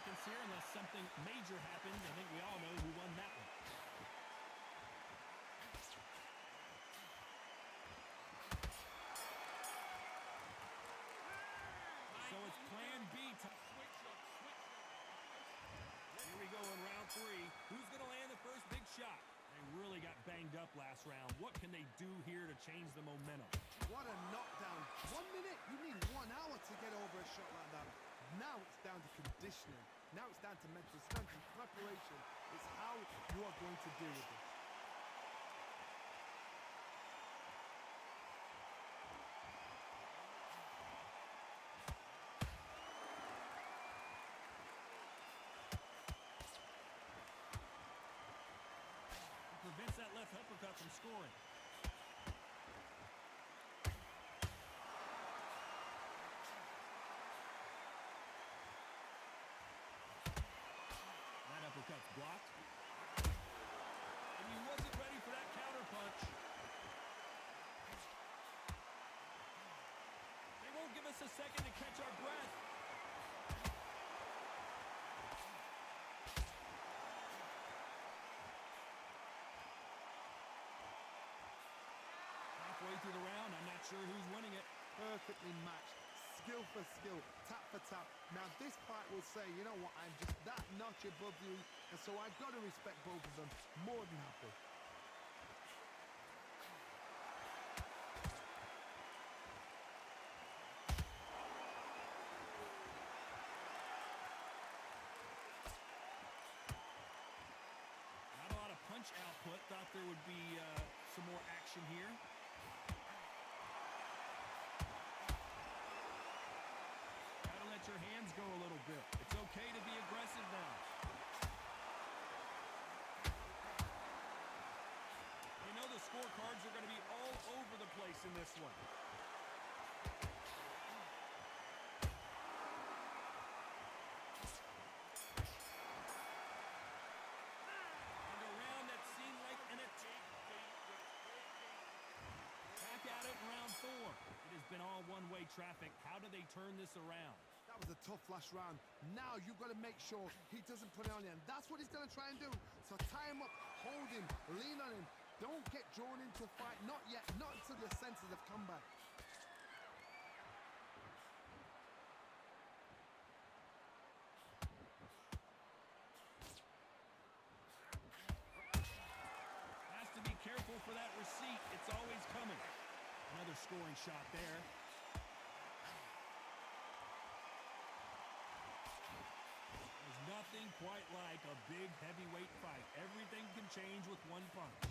seconds here unless something major happens. I think we all know who won that one. So it's plan B. Here we go in round 3. Who's going to land the first big shot? They really got banged up last round. What can they do here to change the momentum? What a knockdown. 1 minute, you need 1 hour to get over a shot like that. Now it's down to conditioning. Now it's down to mental strength and preparation. It's how you are going to deal with it. Prevents that left uppercut from scoring. That uppercut's blocked. And he wasn't ready for that counter punch. They won't give us a second to catch our breath. Halfway through the round, I'm not sure who's winning it. Perfectly matched, skill for skill, tap for tap. Now this fight will say, you know what, I'm just that notch above you, and so I've got to respect both of them. More than happy. Not a lot of punch output. Thought there would be some more action here. Let your hands go a little bit. It's okay to be aggressive now. You know the scorecards are going to be all over the place in this one. And a round that seemed like an attack. Back at it in round 4. It has been all one-way traffic. How do they turn this around? That was a tough last round. Now you've got to make sure he doesn't put it on you, and that's what he's going to try and do. So tie him up, hold him, lean on him. Don't get drawn into a fight. Not yet. Not until your senses have come back. Has to be careful for that receipt. It's always coming. Another scoring shot there. There's nothing quite like a big heavyweight fight. Everything can change with one punch.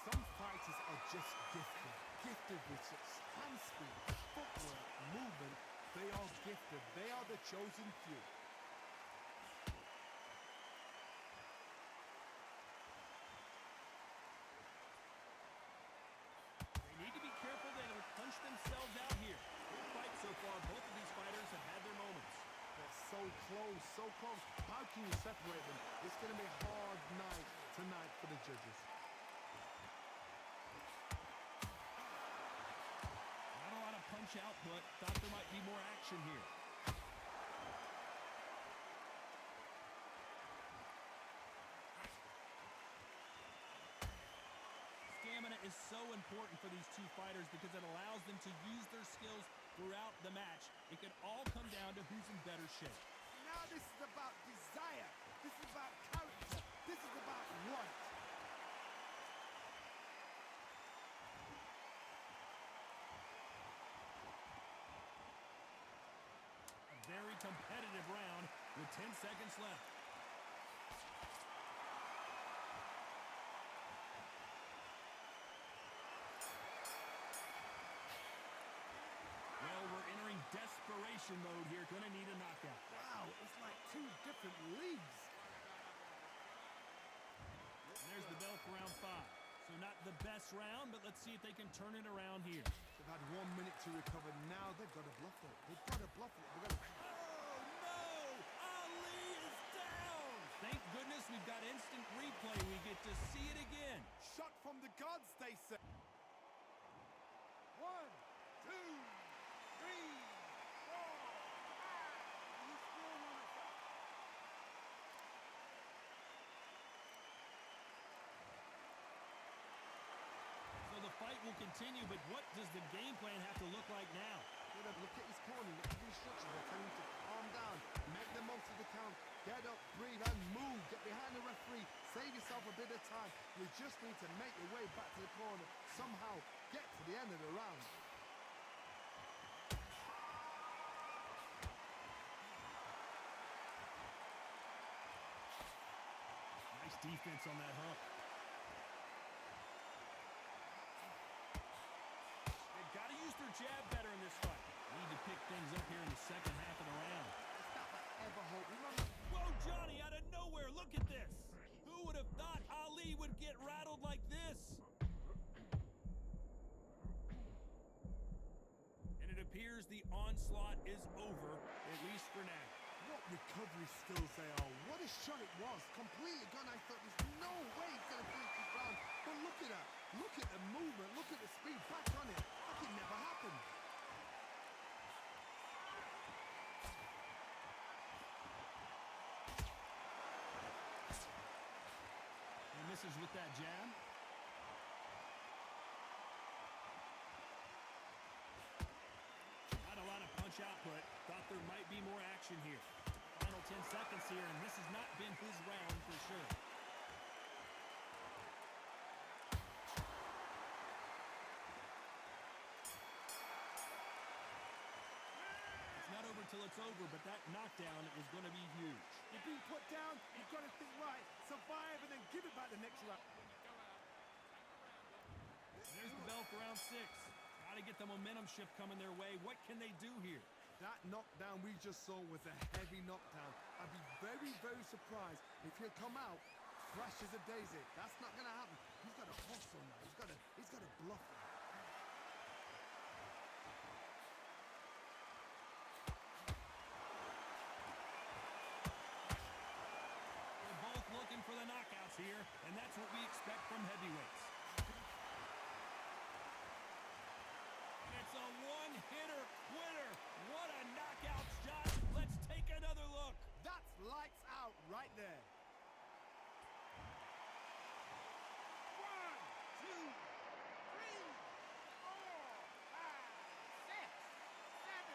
Some fighters are just gifted. Gifted with such hand speed, footwork, movement. They are gifted. They are the chosen few. They need to be careful they don't punch themselves out here. Good fight so far. Both of these fighters have had their moments. They're so close, so close. How can you separate them? It's going to be a hard night tonight for the judges. Not a lot of punch output. Thought there might be more action here. Stamina is so important for these two fighters because it allows them to use their skills throughout the match. It can all come down to who's in better shape. Now this is about desire. This is about character. This is about want. A very competitive round with 10 seconds left. Well, we're entering desperation mode here. Gonna need a knockout. Wow, it's like 2 different leagues. And there's the bell for round 5. So not the best round, but let's see if they can turn it around here. They've had 1 minute to recover. Now they've got to bluff it. They've got to bluff it. Oh, no! Ali is down! Thank goodness we've got instant replay. We get to see it again. Shot from the gods, they say. 1, 2, 3, 4, 5. He's still on it. fight will continue, but what does the game plan have to look like now? Look at his corner, look at the instructions. They're telling him to calm down, make the most of the count, get up, breathe, and move. Get behind the referee, save yourself a bit of time. You just need to make your way back to the corner, somehow get to the end of the round. Nice defense on that hump. They've got to use their jab better in this fight. Need to pick things up here in the second half of the round. It's not that ever hope. Whoa, Johnny, out of nowhere. Look at this. Who would have thought Ali would get rattled like this? And it appears the onslaught is over, at least for now. What recovery skills they are. What a shot it was. Completely gone. I thought there's no way he's going to finish this round. But look at that. Look at the movement. Look at the speed. Back on it. Like it never happened. He misses with that jab. Not a lot of punch output. Thought there might be more action here. Final 10 seconds here, and this has not been his round for sure. It's not over till it's over, but that knockdown is going to be huge. You've been put down. You've got to think right. Survive and then give it back the next round. There's the bell for round 6. Got to get the momentum shift coming their way. What can they do here? That knockdown we just saw was a heavy knockdown. I'd be very, very surprised if he'll come out fresh as a daisy. That's not going to happen. He's got to hustle now. He's got to bluff him. They're both looking for the knockouts here, and that's what we expect from heavyweights. It's a one-hitter quitter. What a knockout shot. Let's take another look. That's lights out right there. 1, 2, 3, 4, 5, 6, 7.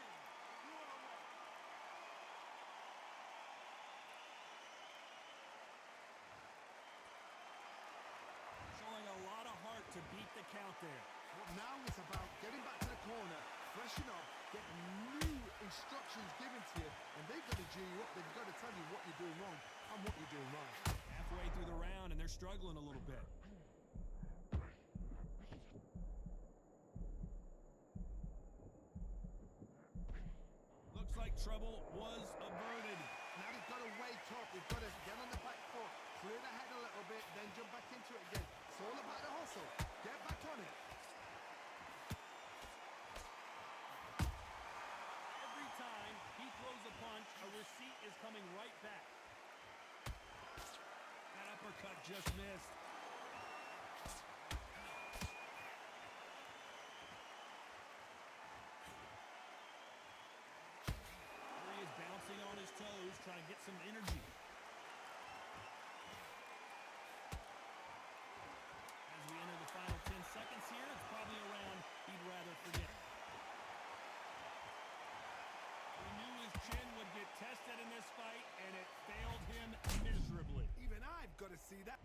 You are away. Showing a lot of heart to beat the count there. Well, now it's about getting back to the corner, freshen up, get new instructions given to you, and they've got to G you up. They've got to tell you what you're doing wrong and what you're doing right. Halfway through the round, and they're struggling a little bit. Looks like trouble was averted. Now they've got to wake up. They've got to get on the back foot, clear the head a little bit, then jump back into it again. It's all about the hustle. Get back on it. Every time he throws a punch, a receipt is coming right back. That uppercut just missed. Here he is bouncing on his toes, trying to get some energy. As we enter the final 10 seconds here, it's probably a round he'd rather forget. We knew his chin would get tested in this fight, and it failed him miserably. Even I've got to see that.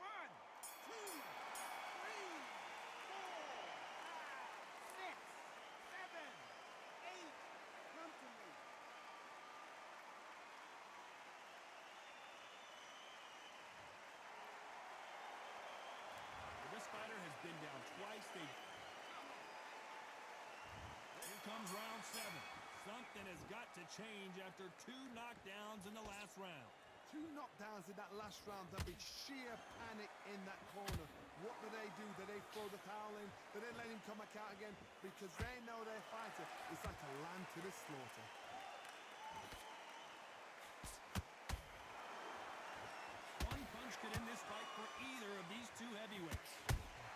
1, 2, 3, 4, 5, 6, 7, 8. Come to me. This fighter has been down twice. Here comes round 7. Something has got to change after 2 knockdowns in the last round. 2 knockdowns in that last round. There'll be sheer panic in that corner. What do? Do they throw the towel in? Do they let him come back out again? Because they know their fighter is like a lamb to the slaughter. One punch could end this fight for either of these 2 heavyweights.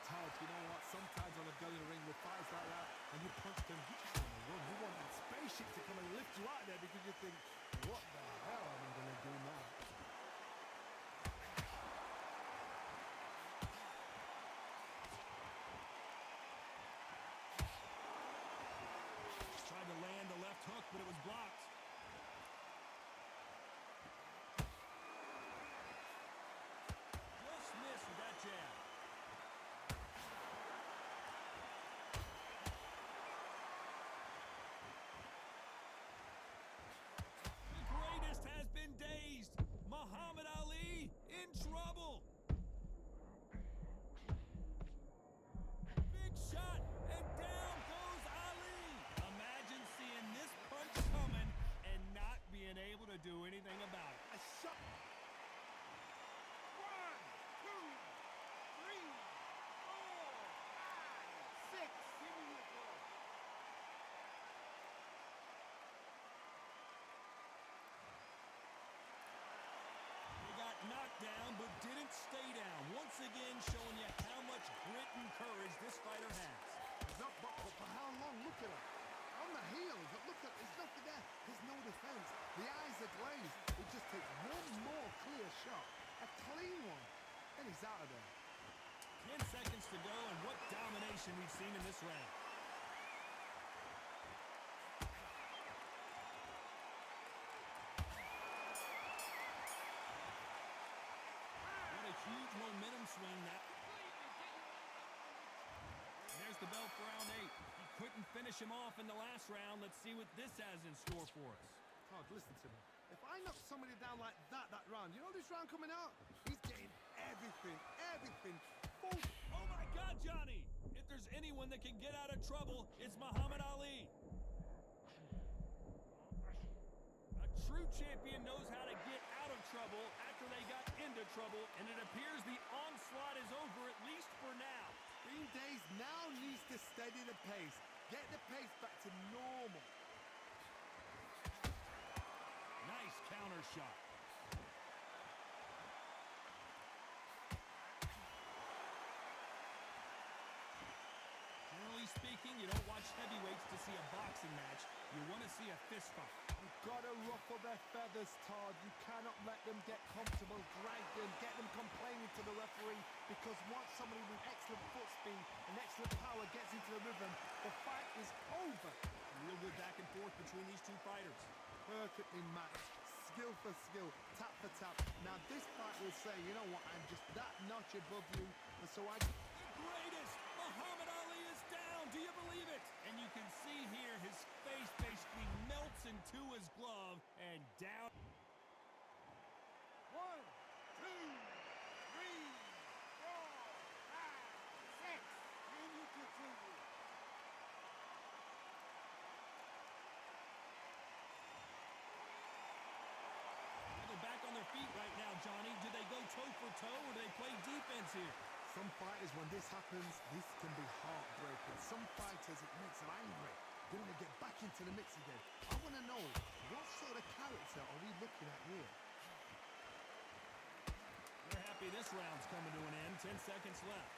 Todd, you know what? Sometimes when I go in the ring with fights like that, and you punch them, you just want to run. You want that spaceship to come and lift you out of there because you think, what the hell am I going to do now? Muhammad Ali in trouble. Big shot, and down goes Ali. Imagine seeing this punch coming and not being able to do anything about it. A shot. 1, 2, 3, 4, 5, 6. Give me your ball. He got knocked down but didn't stay down. Once again showing you how much grit and courage this fighter has. He's up, but for how long? Look at him. On the heels, but look at, there's nothing there. There's no defense. The eyes are glazed. It just takes one more clear shot. A clean one. And he's out of there. 10 seconds to go, and what domination we've seen in this round. What a huge momentum swing that. And there's the bell for round 8. He couldn't finish him off in the last round. Let's see what this has in store for us. Todd, listen to me. If I knock somebody down like that round, you know this round coming out? He's getting everything. Full. Oh my God, Johnny! If there's anyone that can get out of trouble, it's Muhammad Ali. A true champion knows how to get out of trouble after they got into trouble, and it appears the onslaught is over, at least for now. Green Days now needs to steady the pace. Get the pace back to normal. Nice counter shot. Generally speaking, you don't watch heavyweights to see a boxing match. You want to see a fist fight. You've got to ruffle their feathers, Todd. You cannot let them get comfortable, drag them, get them complaining to the referee, because once somebody with excellent foot speed and excellent power gets into the rhythm, the fight is over. Real good back and forth between these two fighters. Perfectly matched, skill for skill, tap for tap. Now this fight will say, you know what, I'm just that notch above you, and so I... Greatest! Muhammad Ali is down! Do you believe it? And you can see here his face basically melts into his glove and down. 1, 2, 3, 4, 5, 6. Can you continue? They're back on their feet right now, Johnny. Do they go toe for toe or do they play defense here? Some fighters, when this happens, this can be heartbreaking. Some fighters, it makes them angry. They want to get back into the mix again. I want to know, what sort of character are we looking at here? They're happy this round's coming to an end. 10 seconds left.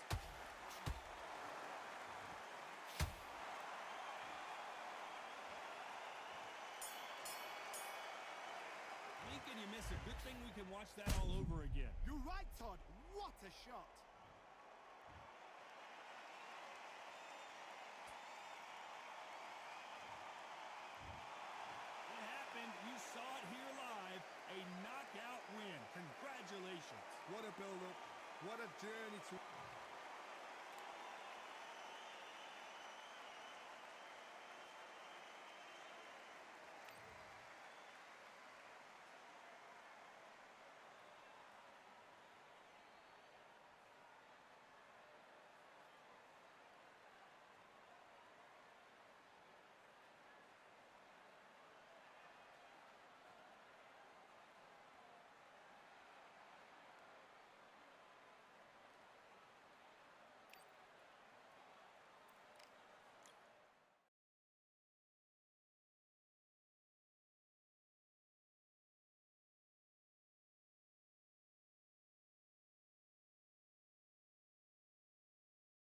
Blink and you miss it. Good thing we can watch that all over again. You're right, Todd. What a shot. It happened. You saw it here live. A knockout win. Congratulations. What a build-up. What a journey to...